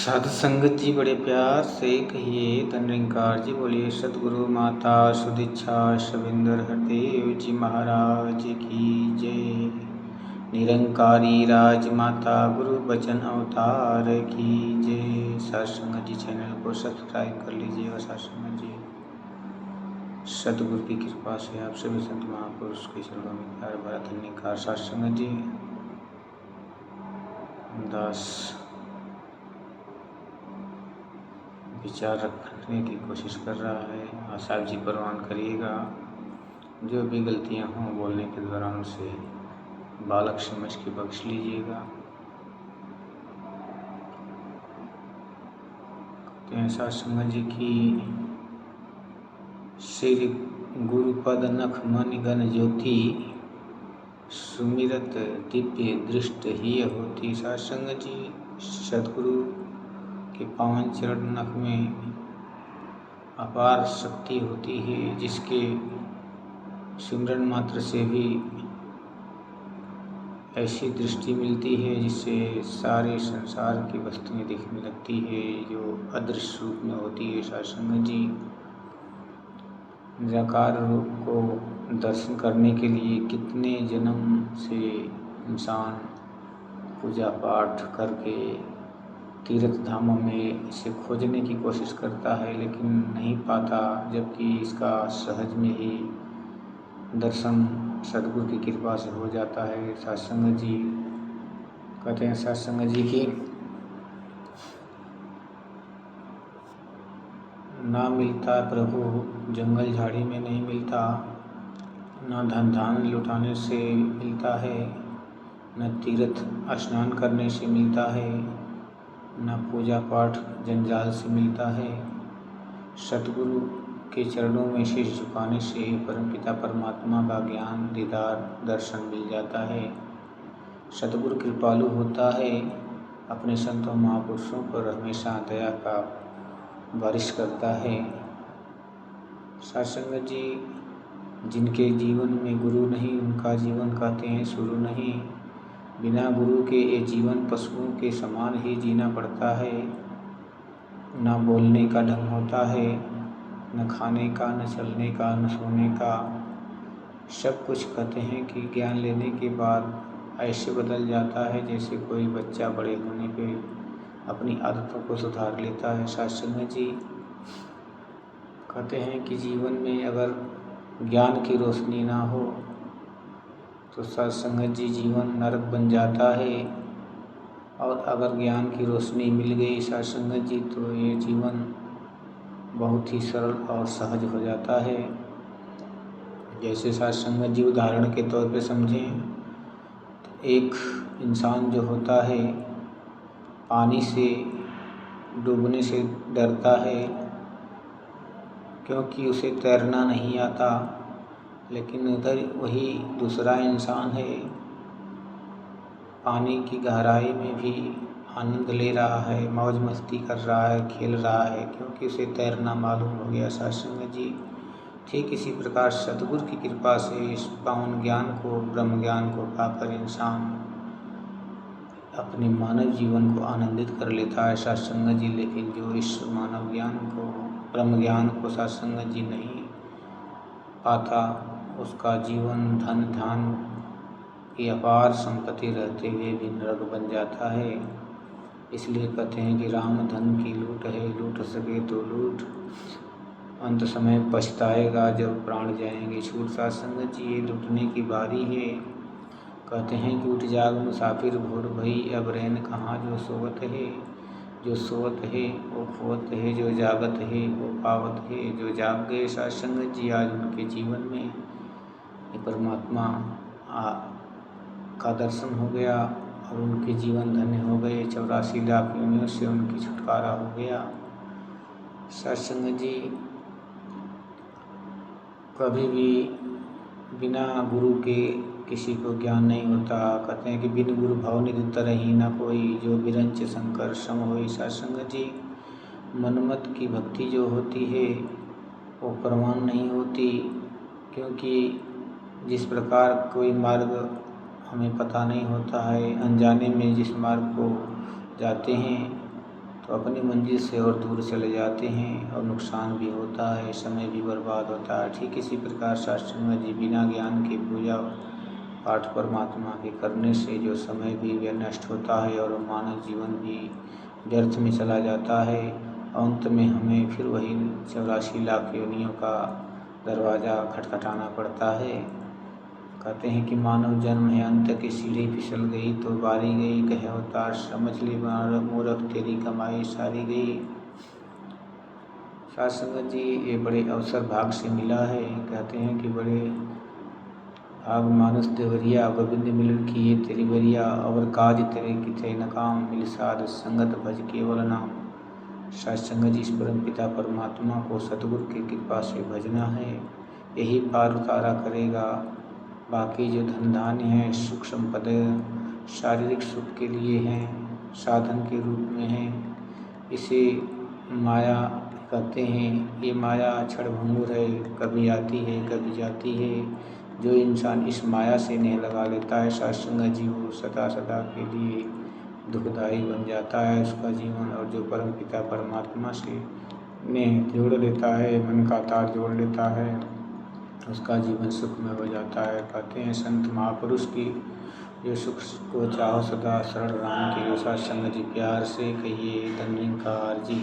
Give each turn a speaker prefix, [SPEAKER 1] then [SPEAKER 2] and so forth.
[SPEAKER 1] साधु संगत जी बड़े प्यार से कहिए। धननिरंकार जी बोलिए। सतगुरु माता सुदीक्षा शविंदर हरदेव जी महाराज की जय। निरंकारी राजमाता गुरु बचन अवतार की जय। सत्संग जी चैनल को सब्सक्राइब कर लीजिए। और सत्संग जी सतगुरु की कृपा से आप सभी संत महापुरुष के चरणों में प्यार भरा धन्यकार। सत्संग जी दास विचार रखने की कोशिश कर रहा है। आसाफ जी परवान करिएगा। जो भी गलतियां हों बोलने के दौरान उसे बालक समझ के बख्श लीजिएगा। सत्संग जी की श्री गुरुपद नख मन गण ज्योति सुमिरत दिव्य दृष्ट ही होती। सत्संग जी सतगुरु के पावन चरण नख में अपार शक्ति होती है, जिसके सिमरन मात्र से भी ऐसी दृष्टि मिलती है जिससे सारे संसार की वस्तुएं दिखने लगती है, जो अदृश्य रूप में होती है। सत्संग जी निराकार रूप को दर्शन करने के लिए कितने जन्म से इंसान पूजा पाठ करके तीर्थ धामों में इसे खोजने की कोशिश करता है, लेकिन नहीं पाता, जबकि इसका सहज में ही दर्शन सतगुरु की कृपा से हो जाता है। सत्संग जी कहते हैं सत्संग जी की ना मिलता प्रभु जंगल झाड़ी में नहीं मिलता, ना धन धान लुटाने से मिलता है, न तीर्थ स्नान करने से मिलता है, न पूजा पाठ जंजाल से मिलता है। सतगुरु के चरणों में शीश झुकाने से परमपिता परमात्मा का ज्ञान दीदार दर्शन मिल जाता है। सतगुरु कृपालु होता है, अपने संतों महापुरुषों पर हमेशा दया का बारिश करता है। सत्संग जी जिनके जीवन में गुरु नहीं, उनका जीवन कहते हैं शुरू नहीं। बिना गुरु के ये जीवन पशुओं के समान ही जीना पड़ता है। न बोलने का ढंग होता है, न खाने का, न चलने का, न सोने का। सब कुछ कहते हैं कि ज्ञान लेने के बाद ऐसे बदल जाता है जैसे कोई बच्चा बड़े होने पे अपनी आदतों को सुधार लेता है। सत्संग जी कहते हैं कि जीवन में अगर ज्ञान की रोशनी ना हो तो सत्संग जी जीवन नरक बन जाता है, और अगर ज्ञान की रोशनी मिल गई सत्संग जी तो ये जीवन बहुत ही सरल और सहज हो जाता है। जैसे सत्संग जी उदाहरण के तौर पे समझें तो एक इंसान जो होता है पानी से डूबने से डरता है, क्योंकि उसे तैरना नहीं आता। लेकिन उधर वही दूसरा इंसान है, पानी की गहराई में भी आनंद ले रहा है, मौज मस्ती कर रहा है, खेल रहा है, क्योंकि उसे तैरना मालूम हो गया। सत्संग जी ठीक इसी प्रकार सतगुरु की कृपा से इस पावन ज्ञान को, ब्रह्म ज्ञान को पाकर इंसान अपने मानव जीवन को आनंदित कर लेता है। सत्संग जी लेकिन जो इस मानव ज्ञान को, ब्रह्म ज्ञान को सत्संग जी नहीं पाता, उसका जीवन धन धान की अपार संपत्ति रहते हुए भी नरक बन जाता है। इसलिए कहते हैं कि राम धन की लूट है, लूट सके तो लूट, अंत समय पछताएगा जब प्राण जाएंगे छूट। सत्संग जी ये लूटने की बारी है। कहते हैं कि उठ जाग मुसाफिर भोर भई, अब रैन कहाँ जो सोवत है। जो सोवत है वो खोवत है, जो जागत है वो पावत है। जो जाग गए सत्संग जी आज उनके जीवन में परमात्मा का दर्शन हो गया और उनके जीवन धन्य हो गए। 84 लाख योनियों से उनकी छुटकारा हो गया। सत्संग जी कभी भी बिना गुरु के किसी को ज्ञान नहीं होता। कहते हैं कि बिन गुरु भव निधि तरही न कोई, जो बिरंच शंकर सम होई। सत्संग जी मनमत की भक्ति जो होती है वो प्रमाण नहीं होती, क्योंकि जिस प्रकार कोई मार्ग हमें पता नहीं होता है, अनजाने में जिस मार्ग को जाते हैं तो अपनी मंजिल से और दूर चले जाते हैं और नुकसान भी होता है, समय भी बर्बाद होता है। ठीक इसी प्रकार शास्त्र में जी बिना ज्ञान के पूजा पाठ परमात्मा के करने से जो समय भी नष्ट होता है और मानव जीवन भी व्यर्थ में चला जाता है। अंत में हमें फिर वही 84 लाख योनियों का दरवाज़ा खटखटाना पड़ता है। कहते हैं कि मानव जन्म है अंत की सीढ़ी फिसल गई तो बारी गई, कहे अवतार समझ ले मूर्ख तेरी कमाई सारी गई। साध संगत जी ये बड़े अवसर भाग से मिला है। कहते हैं कि बड़े भाग मानुष देवरिया गोविंद मिलन किए तेरी बरिया, और काज तेरे किथे न काम मिल साध संगत भज केवल नाम। साध संगत जी इस परम पिता परमात्मा को सतगुरु की कृपा से भजना है, यही पार उतारा करेगा। बाकी जो धन धान्य है सुख संपदा शारीरिक सुख के लिए हैं, साधन के रूप में हैं। इसे माया कहते हैं। ये माया क्षण भंगुर है, कभी आती है कभी जाती है। जो इंसान इस माया से नेह लगा लेता है साध संगत जी वो सदा सदा के लिए दुखदायी बन जाता है उसका जीवन। और जो परम पिता परमात्मा से नेह जोड़ लेता है, मन का तार जोड़ लेता है, उसका जीवन सुखमय हो जाता है। कहते हैं संत महापुरुष की जो सुख को चाहो सदा शरण राम के, साध संगत जी प्यार से कहिए धन्यकार जी।